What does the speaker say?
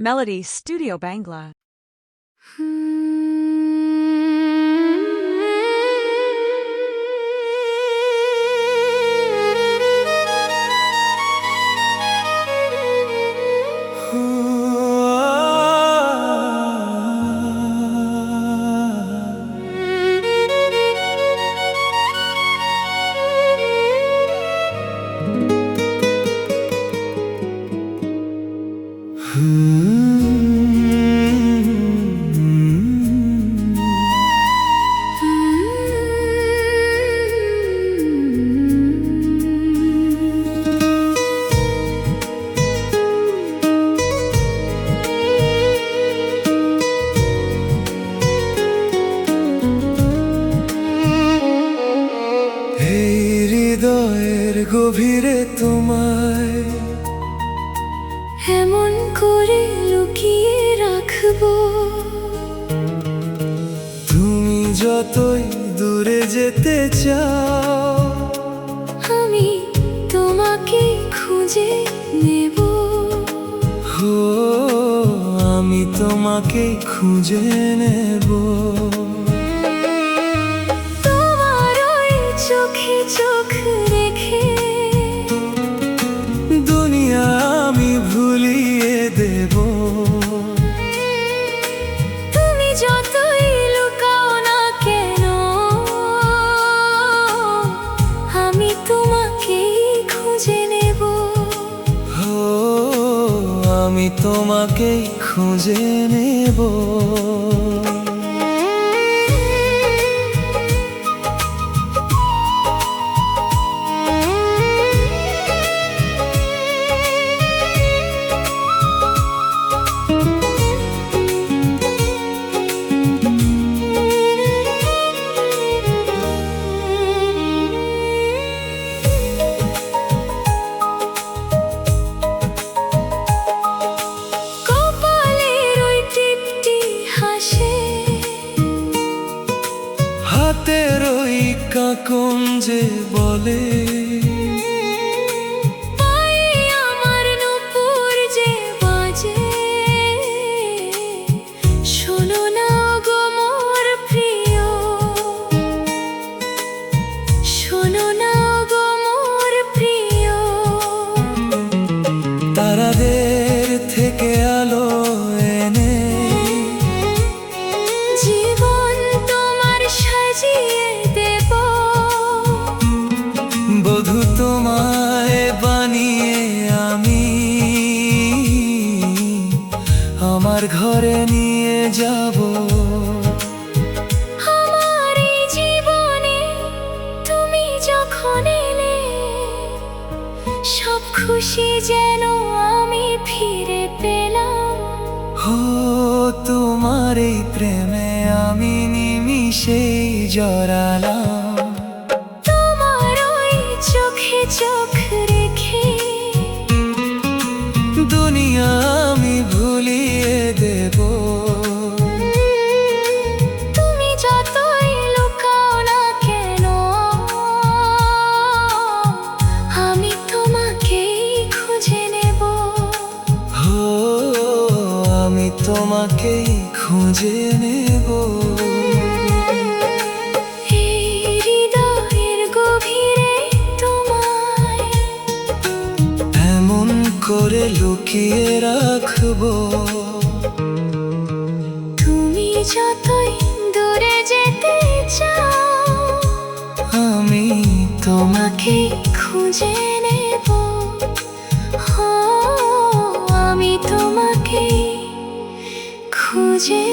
Melody Studio Bangla. হৃদয়ের গভীরে তোমায় এমন করে লুকিয়ে রাখবো, তুমি যতই দূরে যেতে চাও আমি তোমাকে খুঁজে নেব। হো আমি তোমাকে খুঁজে নেব। তোমার ওই চোখে চোখ রেখে দুনিয়া আমি ভুলিয়ে দেব। তুমি যতই লুকাও না কেন, আমি তোমাকেই খুঁজে নেব। হো আমি তোমাকেই খুঁজে নেব। হাতের ওই কাকন যে বলে, পায়ে আমার নূপুর যে বাজে, শোনো না গো মোর প্রিয়, শোনো না গো মোর প্রিয়। তারাদের থেকে আলো এনে জীবন তোমার সাজিয়ে দেব, বধূ তোমায় বানিয়ে আমি আমার ঘরে নিয়ে যাব। আমার এই জীবনে তুমি যখন এলে, সব খুশি যেন আমি ফিরে পেলাম। হো তোমার এই প্রেমে আমি নিমিষেই জড়ালাম। তোমার ওই চোখে চোখ রেখে দুনিয়া আমি ভুলিয়ে দেব। তুমি যতই লুকাও না কেন, আমি তোমাকেই খুঁজে নেব। হো আমি তোমাকেই খুঁজে নেব। এই হৃদয়ের গভীরে তোমায় এমন করে লুকিয়ে রাখবো, তুমি যতই দূরে যেতে চাও আমি তোমাকে খুঁজে নেব। আমি তোমাকে খুঁজে